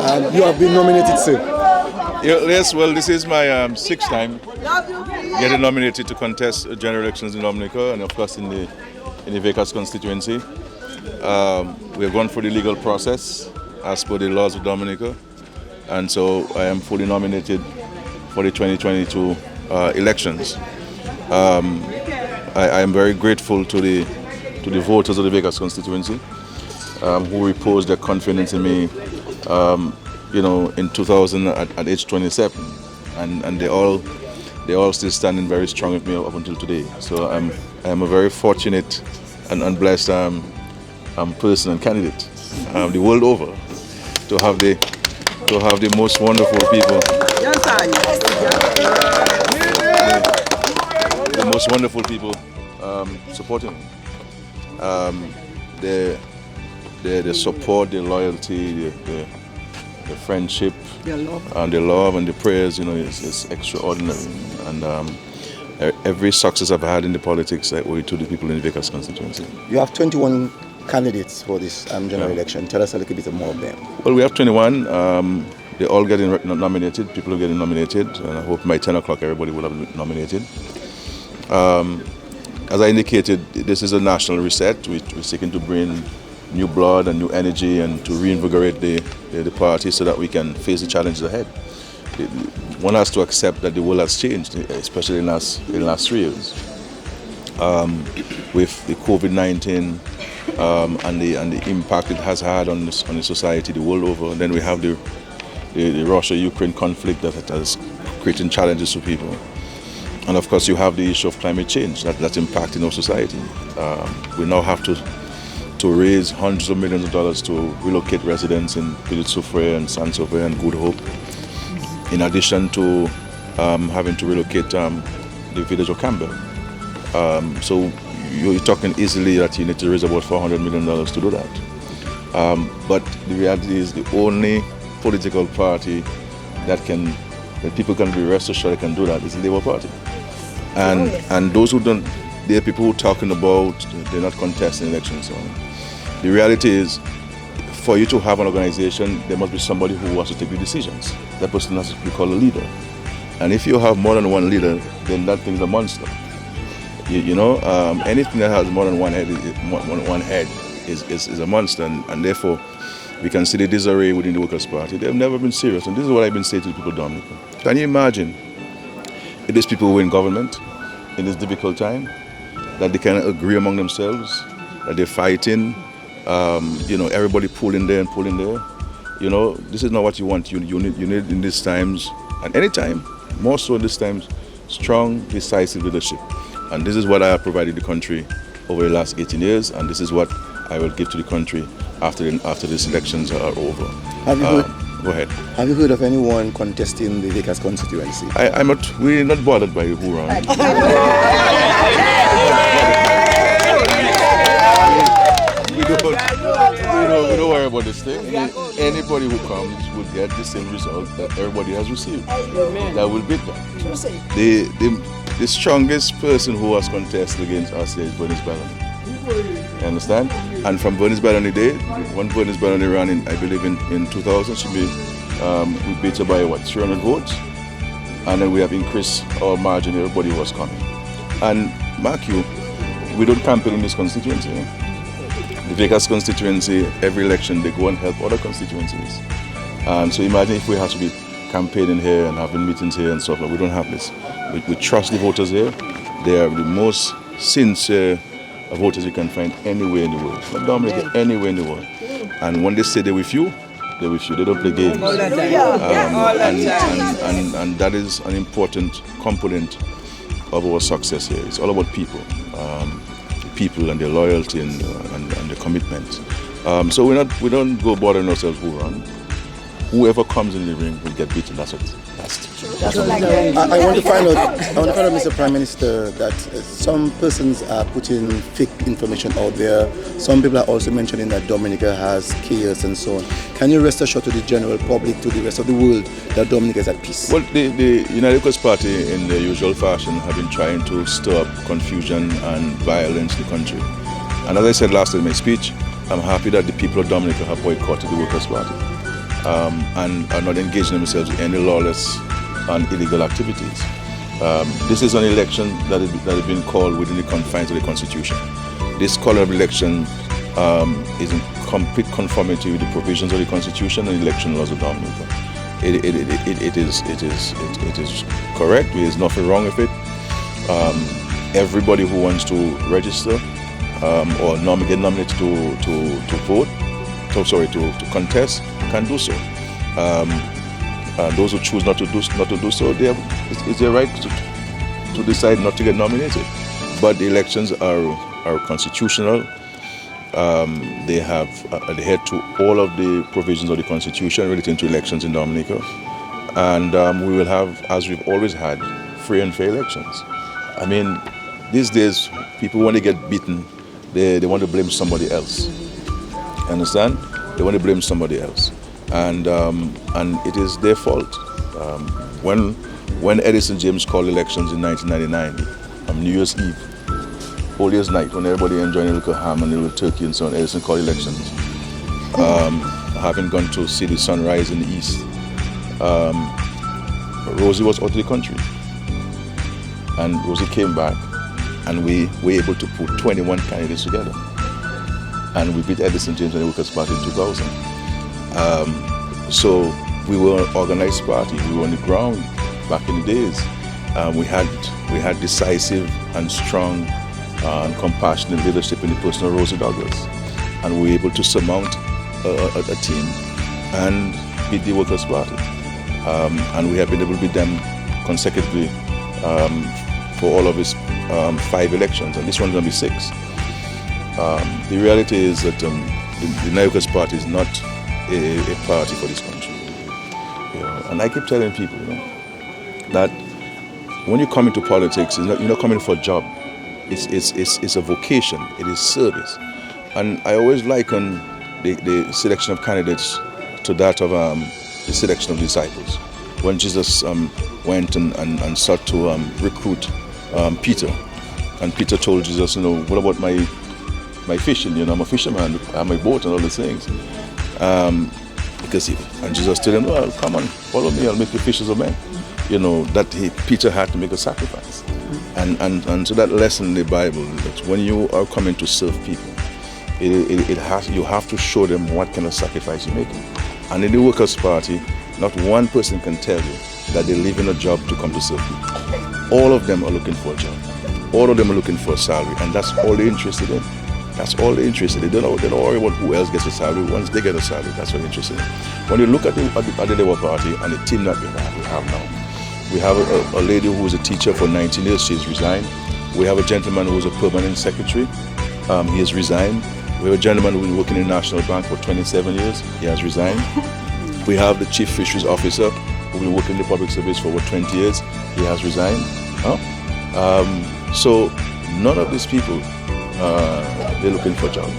and you have been nominated, sir. Yes, well, this is my sixth time getting nominated to contest general elections in Dominica and, of course, in the Vegas constituency. We have gone through the legal process as per the laws of Dominica, and so I am fully nominated for the 2022 elections. I am very grateful to the voters of the Vegas constituency who reposed their confidence in me, in 2000 at age 27, and they all still standing very strong with me up until today. So I am a very fortunate and blessed person and candidate the world over to have the most wonderful people. The most wonderful people supporting me. The support, the loyalty, the friendship, and the love and the prayers, is extraordinary. And every success I've had in the politics, I owe it to the people in the Vegas constituency. You have 21 candidates for this general election. Tell us a little bit more of them. Well, we have 21. They're all getting nominated. People are getting nominated, and I hope by 10 o'clock everybody will have been nominated. As I indicated, this is a national reset. We're seeking to bring new blood and new energy and to reinvigorate the party so that we can face the challenges ahead. One has to accept that the world has changed, especially in the last 3 years. With the COVID-19 and the impact it has had on the society the world over. And then we have the Russia-Ukraine conflict that has created challenges for people. And of course you have the issue of climate change that's impacting our society. We now have to raise hundreds of millions of dollars to relocate residents in Petite Soufrière and Saint Sauveur and Good Hope, in addition to having to relocate the village of Campbell. So you're talking easily that you need to raise about $400 million to do that. But the reality is the only political party that people can be rest assured they can do that is the Labour Party. And those who don't, there are people who are talking about they're not contesting elections. So the reality is, for you to have an organization, there must be somebody who has to take the decisions. That person has to be called a leader. And if you have more than one leader, then that thing is a monster. Anything that has more than one head is a monster, and therefore we can see the disarray within the Workers' Party. They've never been serious, and this is what I've been saying to the people of Dominica. Can you imagine if these people were in government in this difficult time, that they can agree among themselves, that they're fighting, everybody pulling there and pulling there. This is not what you want. You need in these times, and any time, more so in these times, strong, decisive leadership. And this is what I have provided the country over the last 18 years, and this is what I will give to the country after these elections are over. Go ahead. Have you heard of anyone contesting the Vegas constituency? We're not bothered by who runs. We don't worry about this thing. Anybody who comes will get the same result that everybody has received. That will beat them. The strongest person who has contested against us is Bernice Bellamy. You understand? And from Bernice Bellamy day, when Bernice Bellamy ran I believe in 2000, we beat her by 300 votes. And then we have increased our margin, everybody was coming. And mark you, we don't campaign in this constituency. The Vegas constituency, every election they go and help other constituencies. So imagine if we have to be campaigning here and having meetings here and stuff. We don't have this. We trust the voters here. They are the most sincere voters you can find anywhere in the world. Not Dominica, anywhere in the world. And when they say they're with you, they're with you. They don't play games. And that is an important component of our success here. It's all about people. People and their loyalty and their commitment. So we don't go bothering ourselves who run. Whoever comes in the ring will get beaten. That's it. I want to find out, Mr. Prime Minister, that some persons are putting fake information out there. Some people are also mentioning that Dominica has chaos and so on. Can you rest assured to the general public, to the rest of the world, that Dominica is at peace? Well, the United Workers' Party, in their usual fashion, have been trying to stir up confusion and violence in the country. And as I said last in my speech, I'm happy that the people of Dominica have boycotted the Workers' Party. and are not engaging themselves in any lawless and illegal activities. This is an election that has been called within the confines of the Constitution. This call of election is in complete conformity with the provisions of the Constitution and election laws of Dominica. It is correct. There is nothing wrong with it. Everybody who wants to register or get nominated to vote, to contest, can do so. Those who choose not to do so, it's their right to decide not to get nominated. But the elections are constitutional. They have adhered to all of the provisions of the Constitution relating to elections in Dominica. And we will have, as we've always had, free and fair elections. I mean, these days, people, when they get beaten, they want to blame somebody else. Understand? They want to blame somebody else. And it is their fault. When Edison James called elections in 1999, on New Year's Eve, Old Year's night, when everybody enjoying a little ham and a little turkey and so on, Edison called elections. Having gone to see the sunrise in the east, Rosie was out of the country. And Rosie came back, and we were able to put 21 candidates together. And we beat Edison James and the Workers' Party in 2000. So we were an organized party. We were on the ground back in the days. We had decisive and strong and compassionate leadership in the person of Rosie Douglas. And we were able to surmount a team and beat the Workers' Party. And we have been able to beat them consecutively for all of its 5 elections, and this one's going to be 6. The reality is that the Workers' Party is not a party for this country. And I keep telling people that when you come into politics, you're not coming for a job. It's a vocation. It is service. And I always liken the selection of candidates to that of the selection of disciples. When Jesus went and sought to recruit Peter, and Peter told Jesus, what about my fishing? I'm a fisherman. I have my boat and all these things. And Jesus told him, well, come on, follow me. I'll make you fishers of men. Peter had to make a sacrifice. And so that lesson in the Bible, that when you are coming to serve people, you have to show them what kind of sacrifice you're making. And in the Workers' Party, not one person can tell you that they're leaving a job to come to serve people. All of them are looking for a job. All of them are looking for a salary, and that's all they're interested in. That's all they're interested in. They don't worry about who else gets a salary. Once they get a salary, that's what they're interested in. When you look at the Labour Party and the team that we have now, we have a lady who was a teacher for 19 years. She's resigned. We have a gentleman who was a permanent secretary. He has resigned. We have a gentleman who's been working in the National Bank for 27 years. He has resigned. We have the Chief Fisheries Officer who's been working in the public service for over 20 years. He has resigned. So none of these people, they're looking for a job.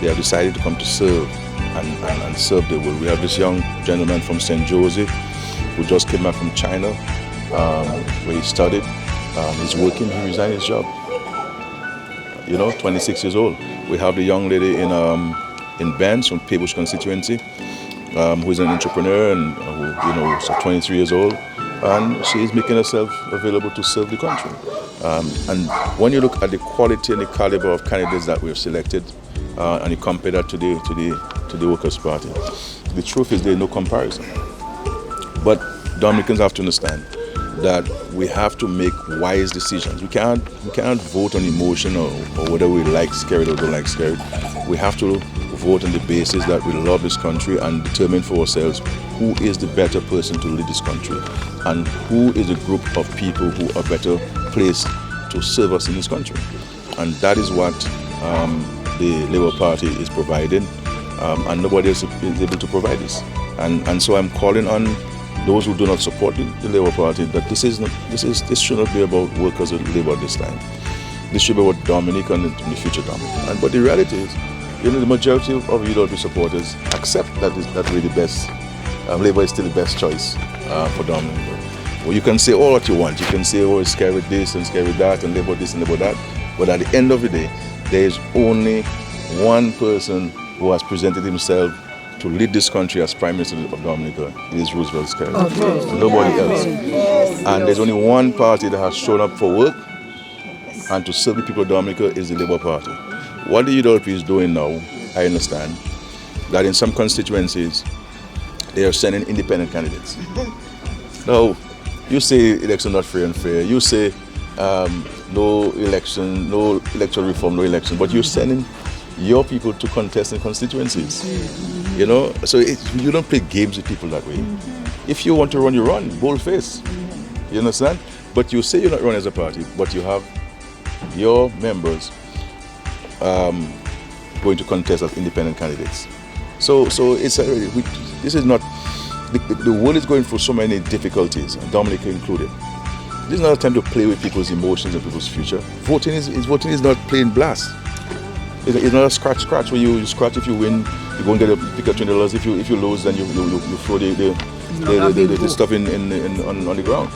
They have decided to come to serve and serve the world. We have this young gentleman from St. Joseph who just came back from China, where he studied. He's working. He resigned his job. 26 years old. We have the young lady in Benz from Paybush Constituency, who is an entrepreneur and who's 23 years old, and she is making herself available to serve the country. And when you look at the quality and the caliber of candidates that we've selected, and you compare that to the Workers' Party, the truth is there's no comparison. But Dominicans have to understand that we have to make wise decisions. We can't vote on emotion or whether we like Skerrit or don't like Skerrit. We have to vote on the basis that we love this country and determine for ourselves who is the better person to lead this country and who is a group of people who are better placed to serve us in this country. And that is what the Labour Party is providing, and nobody else is able to provide this. And so I'm calling on those who do not support the Labour Party that this should not be about workers or Labour this time. This should be about Dominica and the future Dominica. But the reality is, the majority of UWP supporters accept that really the best. Labour is still the best choice for Dominica. Well, you can say all what you want. You can say, it's Skerrit this and Skerrit that and Labour this and Labour that. But at the end of the day, there is only one person who has presented himself to lead this country as Prime Minister of Dominica is Roosevelt Skerrit. Nobody else. And there's only one party that has shown up for work and to serve the people of Dominica is the Labour Party. What the UWP is doing now, I understand, that in some constituencies, they are sending independent candidates. Now, you say election not free and fair, you say no election, no electoral reform, no election, but you're sending your people to contest in constituencies. You know, so you don't play games with people that way. If you want to run, you run, bold face. You understand? But you say you're not running as a party, but you have your members going to contest as independent candidates. So this is not, the world is going through so many difficulties, Dominica included. This is not a time to play with people's emotions and people's future. Voting is not plain blast. It's not a scratch where you scratch if you win, you go and pick up $20. If you lose, then you throw the stuff on the ground.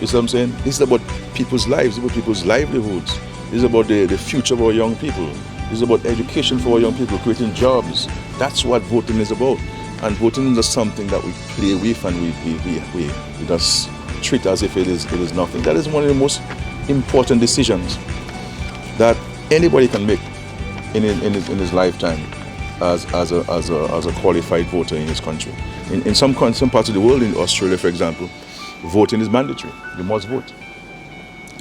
You see what I'm saying? This is about people's lives, about people's livelihoods. This is about the future of our young people. This is about education for our young people, creating jobs. That's what voting is about. And voting is something that we play with and we just treat as if it is nothing. That is one of the most important decisions that anybody can make in his lifetime as a qualified voter in his country. In some parts of the world, in Australia, for example, voting is mandatory. You must vote.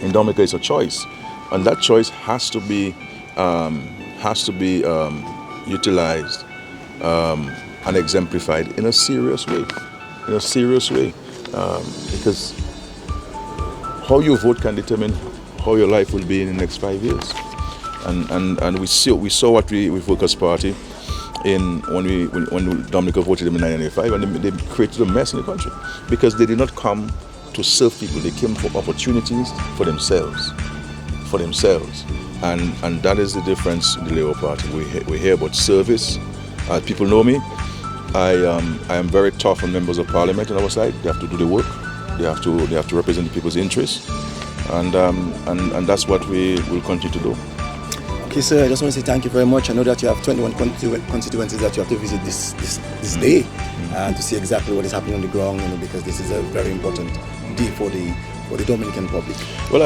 In Dominica, it's a choice, and that choice has to be utilized and exemplified in a serious way. Because how you vote can determine how your life will be in the next 5 years. And we saw what with Workers' Party when Dominica voted them in 1995, and they created a mess in the country because they did not come to serve people. They came for opportunities for themselves, and that is the difference in the Labour Party. We hear about service. People know me. I am very tough on members of Parliament on our side. They have to do the work. They have to represent the people's interests, and that's what we will continue to do. Okay, sir, I just want to say thank you very much. I know that you have 21 constituencies that you have to visit this day to see exactly what is happening on the ground, because this is a very important day for the Dominican public. Well,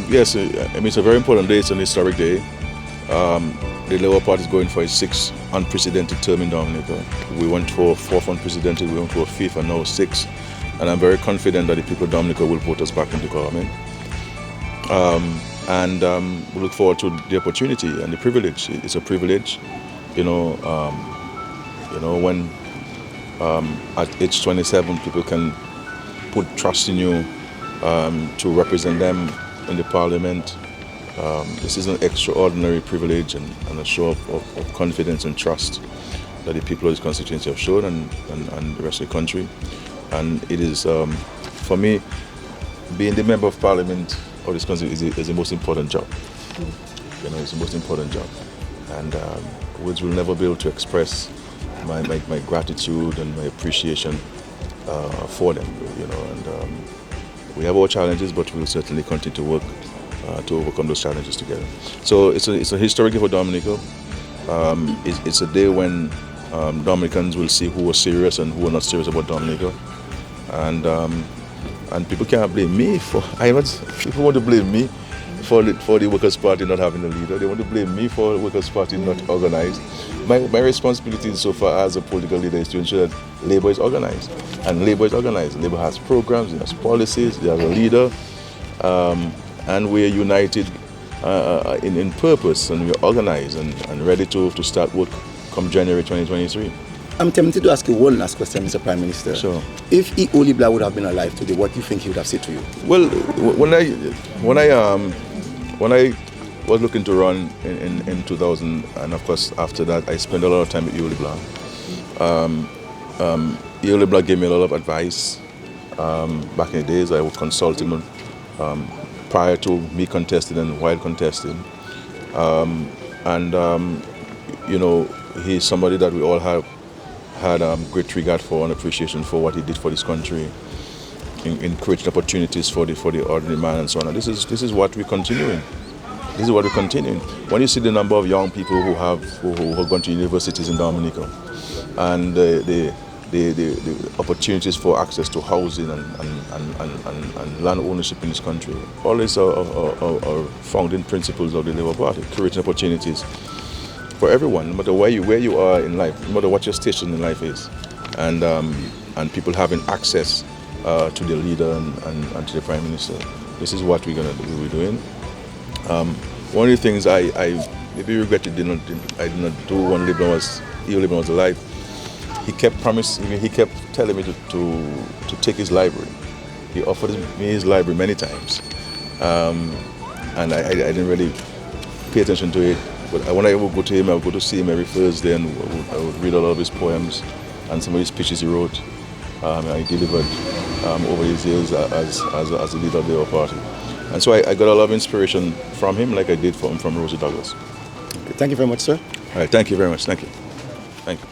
yes, I mean, it's a very important day. It's an historic day. The Labour Party is going for its 6th unprecedented term in Dominica. We went for 4th unprecedented, we went for 5th, and now 6th. And I'm very confident that the people of Dominica will vote us back into government. And we look forward to the opportunity and the privilege. It's a privilege, when at age 27 people can put trust in you to represent them in the Parliament. This is an extraordinary privilege and a show of confidence and trust that the people of this constituency have shown and the rest of the country. And it is, for me, being the member of Parliament of this country is the most important job. It's the most important job. And words will never be able to express my gratitude and my appreciation for them. And we have our challenges, but we'll certainly continue to work to overcome those challenges together. So it's a historic day for Dominica. It's a day when Dominicans will see who are serious and who are not serious about Dominica. And people can't blame me people want to blame me for the Workers' Party not having a leader. They want to blame me for the Workers' Party not organized. My responsibility so far as a political leader is to ensure that Labour is organized. And Labour is organized. Labour has programs, it has policies, it has a leader. And we're united in purpose, and we're organized and ready to start work come January 2023. I'm tempted to ask you one last question, Mr. Prime Minister. Sure. If Olibla would have been alive today, what do you think he would have said to you? Well, when I was looking to run in 2000, and of course after that I spent a lot of time with Olibla. Olibla gave me a lot of advice. Back in the days I would consult him prior to me contesting and while contesting. He's somebody that we all had great regard for and appreciation for what he did for this country in creating opportunities for the ordinary man and so on. And this is what we're continuing. This is what we're continuing. When you see the number of young people who have gone to universities in Dominica, and the opportunities for access to housing and land ownership in this country. All these are founding principles of the Labour Party, creating opportunities for everyone, no matter where you are in life, no matter what your station in life is, and people having access to the leader and to the Prime Minister. This is what we're doing. One of the things I maybe regret I did not do when Lebanon was alive. He kept telling me to take his library. He offered me his library many times, and I didn't really pay attention to it. But when I would go to him, I would go to see him every Thursday, and I would read a lot of his poems and some of his speeches he wrote. I delivered over his years as a leader of the Labour Party. And so I got a lot of inspiration from him, like I did from Rosie Douglas. Thank you very much, sir. All right, thank you very much. Thank you. Thank you.